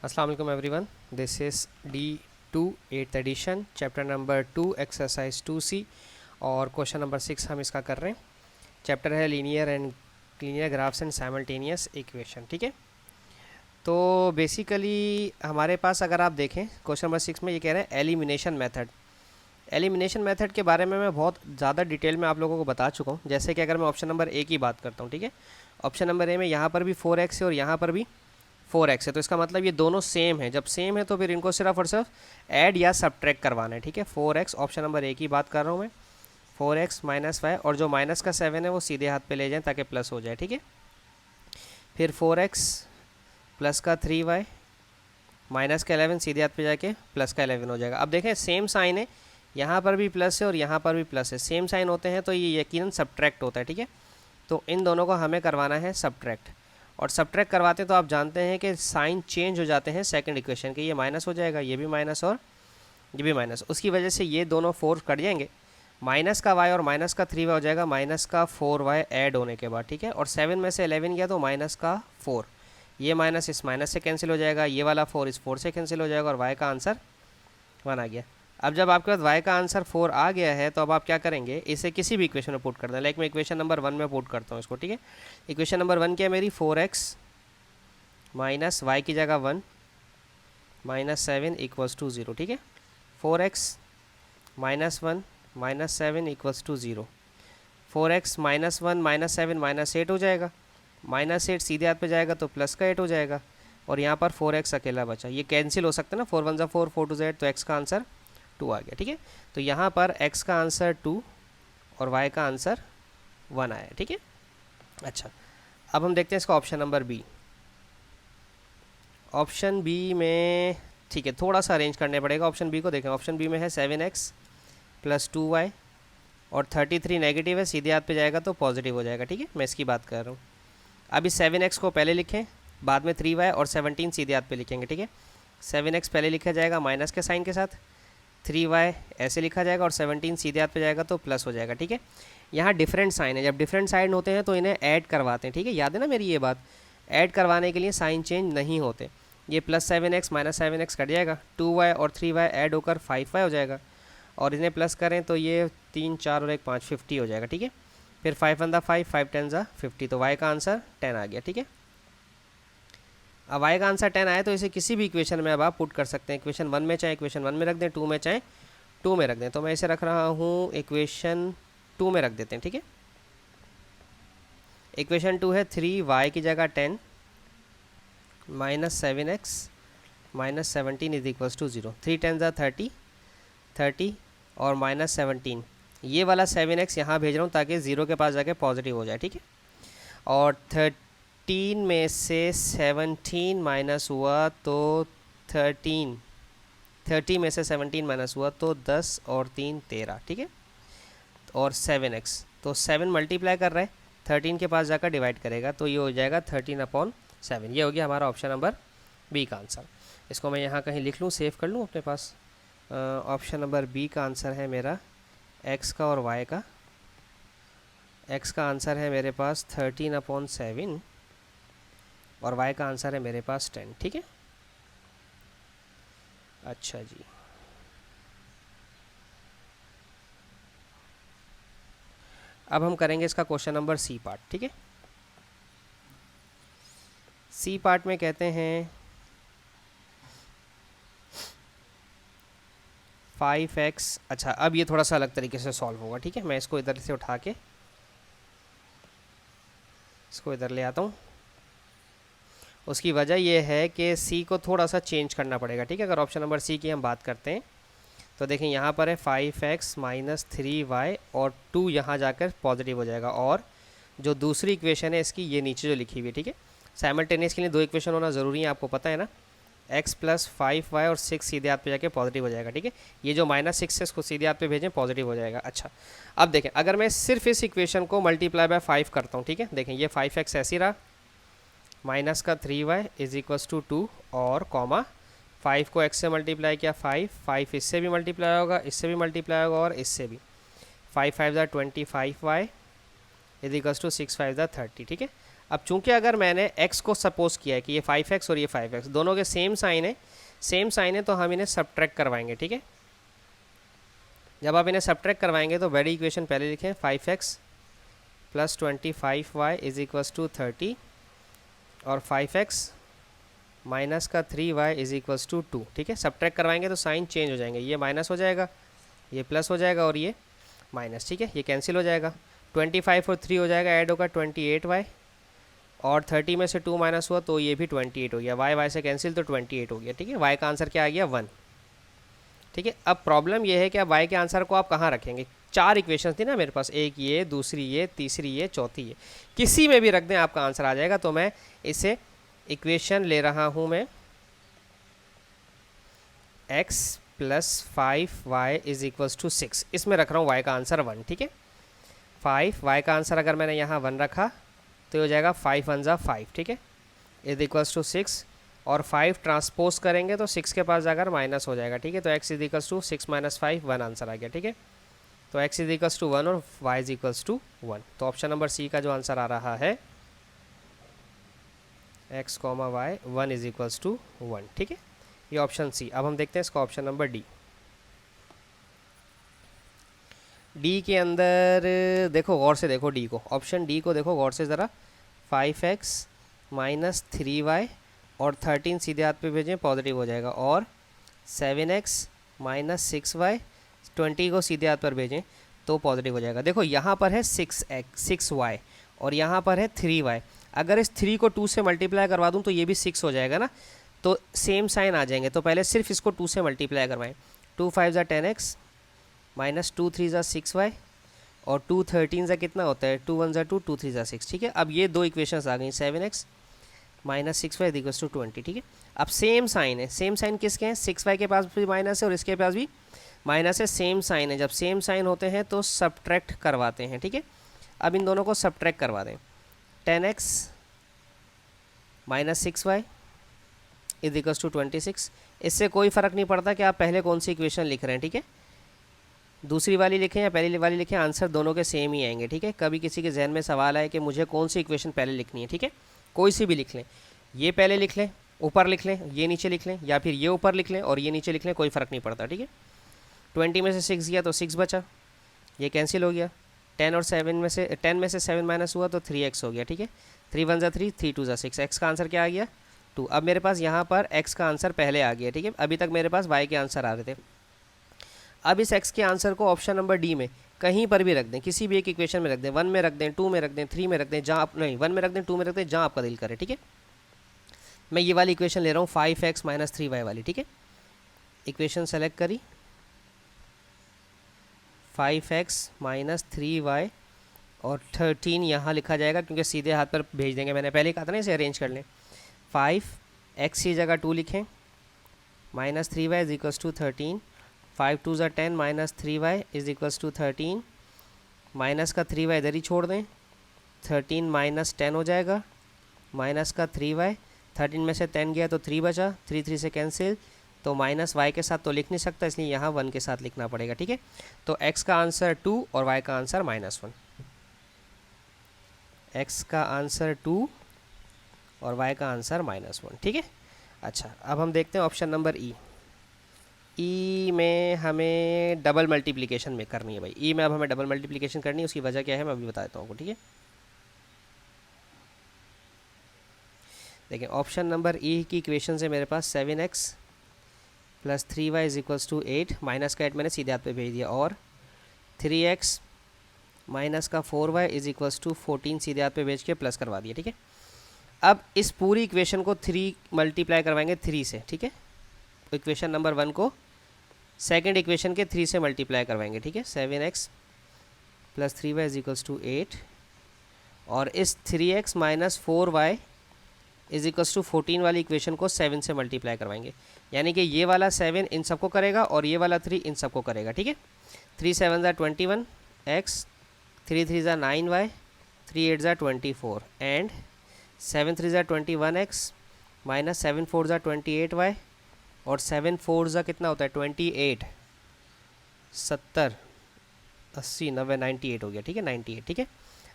अस्सलाम वालेकुम everyone, this is D2 8th edition, chapter number 2 exercise 2C और question number 6 हम इसका कर रहे हैं। चैप्टर है linear graphs and simultaneous equation. ठीक है, तो बेसिकली हमारे पास अगर आप देखें क्वेश्चन नंबर 6 में ये कह रहे हैं एलिमिनेशन मेथड। एलिमिनेशन मेथड के बारे में मैं बहुत ज़्यादा डिटेल में आप लोगों को बता चुका हूँ। जैसे कि अगर मैं ऑप्शन नंबर ए की बात करता हूँ, ठीक है, ऑप्शन नंबर ए में यहाँ पर भी 4x है और यहाँ पर भी 4x है, तो इसका मतलब ये दोनों सेम है। जब सेम है तो फिर इनको सिर्फ और सिर्फ ऐड या सब्ट्रैक्ट करवाना है। ठीक है, 4x ऑप्शन नंबर ए की बात कर रहा हूँ मैं, 4x माइनस 5 और जो माइनस का 7 है वो सीधे हाथ पे ले जाएं ताकि प्लस हो जाए। ठीक है, फिर 4x प्लस का 3y माइनस का 11 सीधे हाथ पे जाके प्लस का 11 हो जाएगा। अब देखें सेम साइन है, यहाँ पर भी प्लस है और यहाँ पर भी प्लस है। सेम साइन होते हैं तो ये यकीनन सब्ट्रैक्ट होता है। ठीक है, तो इन दोनों को हमें करवाना है सब्ट्रैक्ट, और सब्ट्रैक्ट करवाते तो आप जानते हैं कि साइन चेंज हो जाते हैं सेकंड इक्वेशन के। ये माइनस हो जाएगा, ये भी माइनस और ये भी माइनस, उसकी वजह से ये दोनों 4 कट जाएंगे। माइनस का y और माइनस का 3y हो जाएगा माइनस का 4y ऐड होने के बाद। ठीक है, और 7 में से 11 गया तो माइनस का 4, ये माइनस इस माइनस से कैंसिल हो जाएगा, ये वाला 4 इस 4 से कैंसिल हो जाएगा और y का आंसर 1 आ गया। अब जब आपके पास y का आंसर 4 आ गया है तो अब आप क्या करेंगे, इसे किसी भी इक्वेशन में पुट कर दें। लाइक मैं इक्वेशन नंबर 1 में पुट करता हूँ इसको। ठीक है, इक्वेशन नंबर 1 क्या है मेरी, 4x माइनस वाई की जगह 1 माइनस 7 इक्वल्स टू 0। ठीक है, 4x minus 1 minus 7 equals to 0। 4x minus 1 minus 7 minus 8 हो जाएगा, माइनस 8 सीधे हाथ पे जाएगा तो प्लस का 8 हो जाएगा, और यहाँ पर 4x अकेला बचा। ये कैंसिल हो सकता है ना, 4 1 4 4 2 8, तो x का आंसर 2 आ गया। ठीक है, तो यहाँ पर x का आंसर 2 और y का आंसर 1 आया। ठीक है, अच्छा अब हम देखते हैं इसका option number B. Option B में ठीक है, थोड़ा सा अरेंज करने पड़ेगा ऑप्शन बी को। देखें ऑप्शन बी में है 7x प्लस 2y और 33 नेगेटिव है, सीधे हाथ पे जाएगा तो पॉजिटिव हो जाएगा। ठीक है, मैं इसकी बात कर रहा हूँ। अब इस 7x को पहले लिखें, बाद में 3y और 17 सीधे हाथ पे लिखेंगे। ठीक है, 7x पहले लिखा जाएगा माइनस के साइन के साथ, 3y ऐसे लिखा जाएगा और 17 सीधे हाथ पे जाएगा तो प्लस हो जाएगा। ठीक है, यहाँ डिफरेंट साइन है, जब डिफरेंट साइन होते हैं तो इन्हें ऐड करवाते हैं। ठीक है, याद है ना मेरी ये बात, ऐड करवाने के लिए साइन चेंज नहीं होते। ये plus 7x minus 7x cut जाएगा, 2y और 3y ऐड होकर 5y हो जाएगा, और इन्हें प्लस करें तो ये 3 4 और 1 5 50 हो जाएगा। ठीक है, फिर 5 1 5 5 10 50, तो y का आंसर 10 आ गया। ठीक है, अब y का आंसर 10 आया तो इसे किसी भी इक्वेशन में अब आप पुट कर सकते हैं। इक्वेशन 1 में चाहे इक्वेशन 1 में रख दें, 2 में चाहे 2 में रख दें, तो मैं इसे रख रहा हूँ इक्वेशन 2 में रख देते हैं। ठीक है, इक्वेशन 2 है 3y की जगह 10 minus 7x minus 17 is equals to 0। 3 10 30 30 और माइनस 17, ये वाला 7x यहाँ भेज रहा हूँ ताकि 0 के पास जाके पॉजिटिव हो जाए। ठीक है, और 13 में से 17 माइनस हुआ तो 30 में से 17 माइनस हुआ तो 10 और 3 13। ठीक है, और 7x तो 7 मल्टीप्लाई कर रहा है, 13 के पास जाकर डिवाइड करेगा तो ये हो जाएगा 13/7। ये हो गया हमारा ऑप्शन नंबर बी का आंसर। इसको मैं यहाँ कहीं लिख लूँ, सेव कर लूँ अपने पास। ऑप्शन नंबर बी का आंसर है मेरा x का और y का। x का आंसर है मेरे पास 13/7 और y का आंसर है मेरे पास 10। ठीक है, अच्छा जी, अब हम करेंगे इसका क्वेश्चन नंबर सी पार्ट। ठीक है, सी पार्ट में कहते हैं 5x। अच्छा, अब ये थोड़ा सा अलग तरीके से सॉल्व होगा। ठीक है, मैं इसको इधर से उठा के इसको इधर ले आता हूँ। उसकी वजह यह है कि सी को थोड़ा सा चेंज करना पड़ेगा। ठीक है, अगर ऑप्शन नंबर सी की हम बात करते हैं तो देखें यहाँ पर है 5x माइनस 3y और 2 यहाँ जाकर पॉजिटिव हो जाएगा, और जो दूसरी इक्वेशन है इसकी ये नीचे जो लिखी हुई है। ठीक है, साइमल्टेनियस के लिए 2 इक्वेशन होना ज़रूरी है, आपको पता है ना। x प्लस 5y और 6 सीधे हाथ पे जाके पॉजिटिव हो जाएगा। ठीक है, ये जो -6 है इसको सीधे हाथ पे भेजें, पॉजिटिव हो जाएगा। अच्छा, अब देखें अगर मैं सिर्फ इस इक्वेशन को मल्टीप्लाई बाय 5 करता हूँ, ठीक है, देखें ये 5x ऐसी रहा, माइनस का 3y इज इक्वल्स टू 2 और कॉमा 5 को x से मल्टीप्लाई किया 5 इससे भी मल्टीप्लाई होगा, इससे भी मल्टीप्लाई होगा और इससे भी। 5 5 25y इज इक्वल्स टू 6 5 30। ठीक है, अब चूंकि अगर मैंने x को सपोज किया है कि ये 5x और ये 5x दोनों के सेम साइन है, तो हम इन्हें सब्ट्रैक्ट करवाएंगे, ठीक है। जब आप इन्हें सब्ट्रैक्ट करवाएंगे तो बड़ी इक्वेशन पहले लिखें, 5x plus 25y is equals to 30 और 5x माइनस का 3y इज इक्वल्स टू 2, ठीक है। सब्ट्रैक्ट करवाएंगे तो साइन चेंज हो जाएंगे, ये माइनस हो जाएगा, ये प्लस हो जाएगा और ये माइनस, ठीक है। ये कैंसिल हो जाएगा, 25 और 3 हो जाएगा, ऐड होगा 28y और 30 में से 2 माइनस हुआ तो ये भी 28 हो गया, y से कैंसिल तो 28 हो गया, ठीक है। y का आंसर क्या आ गया 1, ठीक है। अब प्रॉब्लम ये है कि अब y के आंसर को आप कहाँ रखेंगे। 4 इक्वेशन थी ना मेरे पास, एक ये, दूसरी ये, तीसरी ये, चौथी ये, किसी में भी रख दें आपका आंसर आ जाएगा। तो मैं इसे इक्वेशन ले रहा हूँ मैं x plus 5y is equals to 6, इसमें रख रहा हूँ y का आंसर 1, ठीक है। 5 y का आंसर अगर मैंने यहाँ 1 रखा तो ये हो जाएगा 5 1 जा 5, ठीक है, इज इक्वल्स टू 6 और 5 ट्रांसपोज करेंगे तो 6 के पास जाकर माइनस हो जाएगा, ठीक है। तो x is equals to 6 minus 5 1 answer आ गया, ठीक है। तो x इज इक्वल्स टू 1 और y इज इक्वल्स टू 1। तो ऑप्शन नंबर सी का जो आंसर आ रहा है x, y 1 is equals to 1, ठीक है। ये ऑप्शन सी। अब हम देखते हैं इसका ऑप्शन नंबर डी। डी के अंदर देखो गौर से, देखो डी को, ऑप्शन डी को देखो गौर से ज़रा, 5x माइनस 3y और 13 सीधे हाथ पे भेजें पॉजिटिव हो जाएगा, और 7x माइनस 6y 20 को सीधे हाथ पर भेजें तो पॉजिटिव हो जाएगा। देखो यहाँ पर है 6y और यहाँ पर है 3y, अगर इस 3 को 2 से मल्टीप्लाई करवा दूँ तो ये भी 6 हो जाएगा ना, तो सेम साइन आ जाएंगे। तो पहले सिर्फ इसको 2 से मल्टीप्लाई करवाएं, 2 5 ज़ा 10x माइनस 2 3 ज़ा 6y और 2 13 ज़ा कितना होता है, 2 1 ज़ा 2, 2 3 ज़ा 6, ठीक है। अब ये दो इक्वेशंस आ गई, 7x minus 6y equals to 20, ठीक है। अब सेम साइन है, सेम साइन किसके हैं, 6y के पास भी माइनस है और इसके पास भी माइनस है, सेम साइन है। जब सेम साइन होते हैं तो सब्ट्रैक्ट करवाते हैं, ठीक है। अब इन दोनों को सब्ट्रैक्ट करवा दें, 10x minus 6y is equals to 26। इससे कोई फ़र्क नहीं पड़ता कि आप पहले कौन सी इक्वेशन लिख रहे हैं, ठीक है। दूसरी वाली लिखें या पहली वाली लिखें, आंसर दोनों के सेम ही आएंगे, ठीक है। कभी किसी के जहन में सवाल आए कि मुझे कौन सी इक्वेशन पहले लिखनी है, ठीक है, कोई सी भी लिख लें, ये पहले लिख लें, ऊपर लिख लें, ये नीचे लिख लें, या फिर ये ऊपर लिख लें और ये नीचे लिख लें, कोई फ़र्क नहीं पड़ता, ठीक है। 20 में से 6 गया तो 6 बचा, ये कैंसिल हो गया, 10 और 7 में से 10 में से 7 माइनस हुआ तो 3x हो गया, ठीक है। 3 1 ज़ा 3, 3 2 ज़ा 6, x का आंसर क्या आ गया 2। अब मेरे पास यहाँ पर x का आंसर पहले आ गया, ठीक है। अभी तक मेरे पास y के आंसर आ रहे थे। अब इस x के आंसर को ऑप्शन नंबर डी में कहीं पर भी रख दें, किसी भी एक इक्वेशन में रख दें, 1 में रख दें, 2 में रख दें, 3 में रख दें, जहाँ आप नहीं 1 में रख दें, 2 में रख दें, जहाँ आपका दिल करे, ठीक है। मैं ये वाली इक्वेशन ले रहा हूँ 5x माइनस 3y वाली, ठीक है। इक्वेशन सेलेक्ट करी, 5x माइनस 3y और 13 यहाँ लिखा जाएगा क्योंकि सीधे हाथ पर भेज देंगे, मैंने पहले कहा था ना इसे अरेंज कर लें। 5x की जगह 2 लिखें, minus 3y is equals to 13, 5 2 ज़ा 10 minus 3y is equals to 13, minus का 3y इधर ही छोड़ दें, 13 माइनस 10 हो जाएगा, माइनस का 3y, 13 में से 10 गया तो 3 बचा, 3 3 से कैंसिल, तो माइनस y के साथ तो लिख नहीं सकता इसलिए यहाँ 1 के साथ लिखना पड़ेगा, ठीक है। तो x का आंसर 2 और y का आंसर -1, x का आंसर 2 और y का आंसर -1, ठीक है। अच्छा, अब हम देखते हैं ऑप्शन नंबर ई में हमें डबल मल्टीप्लिकेशन में करनी है भाई। ई में अब हमें डबल मल्टीप्लिकेशन करनी है, उसकी वजह क्या है मैं अभी बता देता हूँ आपको, ठीक है। देखिए ऑप्शन नंबर ई की इक्वेशन से मेरे पास 7x plus 3y is equals to 8, minus का 8 मैंने सीधे हाथ पे भेज दिया, और 3x माइनस का 4y इज इक्वल्स टू 14 सीधे हाथ पे भेज के प्लस करवा दिया, ठीक है। अब इस पूरी इक्वेशन को 3 मल्टीप्लाई करवाएंगे 3 से, ठीक है। इक्वेशन नंबर 1 को सेकंड इक्वेशन के 3 से मल्टीप्लाई करवाएंगे, ठीक है। 7x plus 3y is equals to 8 और इस 3x minus 4y is equals to 14 वाली इक्वेशन को 7 से मल्टीप्लाई करवाएंगे, यानी कि ये वाला 7 इन सबको करेगा और ये वाला 3 इन सबको करेगा, ठीक है। 3 7 ज़ा 21x, 3 3 ज़ा 9y, 3 8 ज़ा 24 एंड 7 3 ज़ा 21x माइनस 7 4 ज़ा 28y और 7 4 ज़ा कितना होता है 28, 70 80 90 98 हो गया, ठीक है, 98, ठीक है।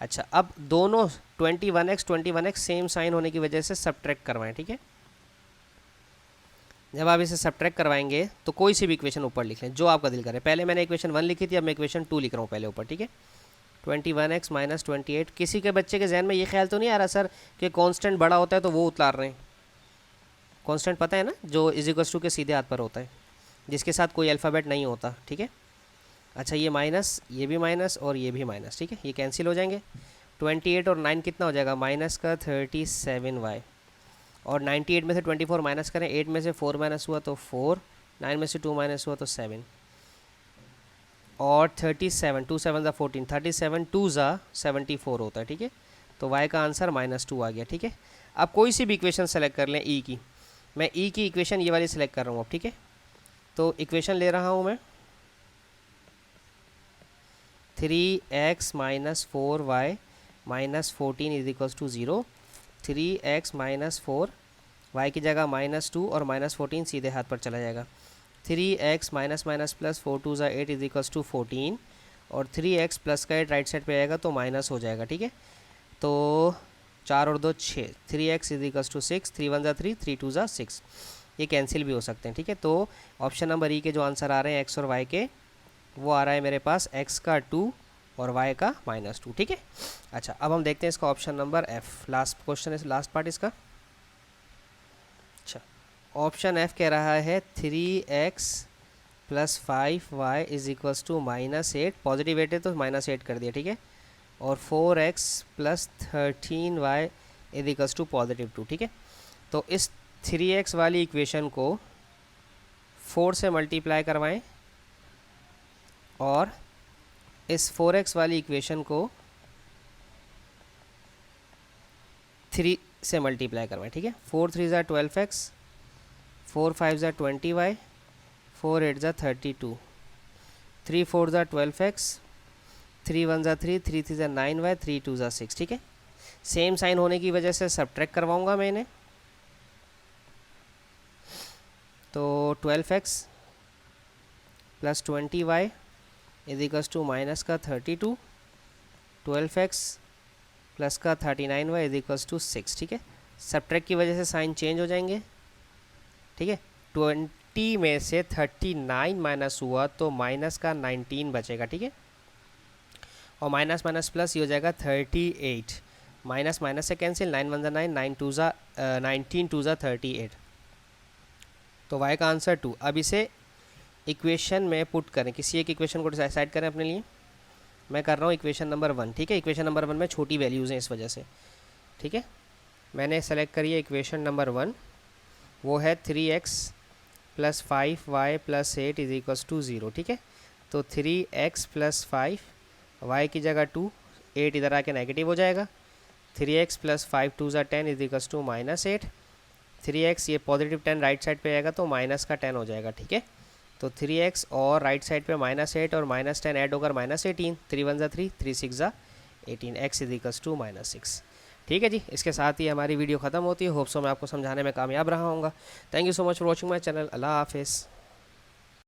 अच्छा, अब दोनों 21x सेम साइन होने की वजह से सब्ट्रैक्ट करवाएं, ठीक है। जब आप इसे सब्ट्रैक्ट करवाएंगे तो कोई सी भी इक्वेशन ऊपर लिख लें जो आपका दिल करे। पहले मैंने इक्वेशन 1 लिखी थी, अब मैं इक्वेशन 2 लिख रहा हूँ पहले ऊपर, ठीक है। 21x माइनस 28, किसी के बच्चे के जहन में ये ख्याल तो नहीं आ रहा सर कि कांस्टेंट बड़ा होता है तो वो उतार रहे हैं? कांस्टेंट पता है ना, जो इज इक्वल्स टू के सीधे हाथ पर होता है, जिसके साथ कोई अल्फ़ाबेट नहीं होता, ठीक है। अच्छा, ये माइनस, ये भी माइनस और ये भी माइनस, ठीक है, ये कैंसिल हो जाएंगे। 28 और 9 कितना हो जाएगा, माइनस का 37y, और 98 में से 24 माइनस करें, 8 में से 4 माइनस हुआ तो 4, 9 में से 2 माइनस हुआ तो 7, और 37, 2 7 ज़ा 14, 37 2 ज़ा 74 होता है, ठीक है। तो y का आंसर -2 आ गया, ठीक है। अब कोई सी भी इक्वेशन सेलेक्ट कर लें ई की, मैं ई की इक्वेशन ये वाली सेलेक्ट कर रहा हूँ अब, ठीक है। तो इक्वेशन ले रहा हूँ मैं 3x minus 4y minus 14 is equals to 0। 3x minus 4, y की जगह -2 और -14 सीधे हाथ पर चला जाएगा। 3x माइनस माइनस प्लस 4 2 ज़ा 8 इज इक्वल्स टू 14, और 3x प्लस का 8 राइट साइड पे आएगा तो माइनस हो जाएगा, ठीक है। तो 4 और 2 6, 3x इज इक्वल्स टू 6, 3 1 ज़ा 3, 3 2 ज़ा 6, ये कैंसिल भी हो सकते हैं, ठीक है। तो ऑप्शन नंबर ई के जो आंसर आ रहे हैं x और y के, वो आ रहा है मेरे पास x का 2 और y का -2, ठीक है। अच्छा, अब हम देखते हैं इसका option number F, last question है, लास्ट पार्ट इसका। अच्छा, ऑप्शन F कह रहा है 3x plus 5y is equals to -8, positive 8 है तो -8 कर दिया, ठीक है, और 4x plus 13y is equals to +2, ठीक है। तो इस 3x वाली इक्वेशन को 4 से मल्टीप्लाई करवाएं और इस 4x वाली इक्वेशन को 3 से मल्टीप्लाई करवाएं, ठीक है। 4 3 ज़ा 12x, 4 5 ज़ा 20y, 4 8 ज़ा 32, 3 4 ज़ा 12x, 3 1 ज़ा 3, 3 3 ज़ा 9y, 3 2 ज़ा 6, ठीक है। सेम साइन होने की वजह से सब्ट्रैक्ट करवाऊंगा मैं इन्हें। तो 12x plus 20y is equals to minus का 32, 12x प्लस का 39y इज इक्वल्स टू 6, ठीक है। सब्ट्रैक्ट की वजह से साइन चेंज हो जाएंगे, ठीक है। 20 में से 39 माइनस हुआ तो माइनस का 19 बचेगा, ठीक है, और माइनस माइनस प्लस ये हो जाएगा 38, माइनस माइनस से कैंसिल, 9 1 ज़ा 9, 9 2 ज़ा 19 2 ज़ा 38, तो y का आंसर 2। अब इसे इक्वेशन में पुट करें, किसी एक इक्वेशन को डिसाइड करें अपने लिए। मैं कर रहा हूँ इक्वेशन नंबर 1, ठीक है। इक्वेशन नंबर 1 में छोटी वैल्यूज़ हैं इस वजह से, ठीक है। मैंने सेलेक्ट करी है इक्वेशन नंबर 1, वो है 3x plus 5y plus 8 is equals to 0, ठीक है। तो 3x प्लस 5, y की जगह 2, 8 इधर आके नेगेटिव हो जाएगा। 3x प्लस 5 2 ज़ा 10 इज इक्वल्स टू -8, 3x ये पॉजिटिव 10 राइट साइड पे आएगा तो माइनस का 10 हो जाएगा, ठीक है। तो 3x और राइट साइड पे -8 और -10 ऐड होकर -18, 3 1 ज़ा 3, 3 6 ज़ा 18, x इज इक्वल्स टू -6, ठीक है जी। इसके साथ ही हमारी वीडियो ख़त्म होती है। होप सो मैं आपको समझाने में कामयाब रहा हूँगा। Thank you so much for watching my channel. अल्लाह हाफिज़।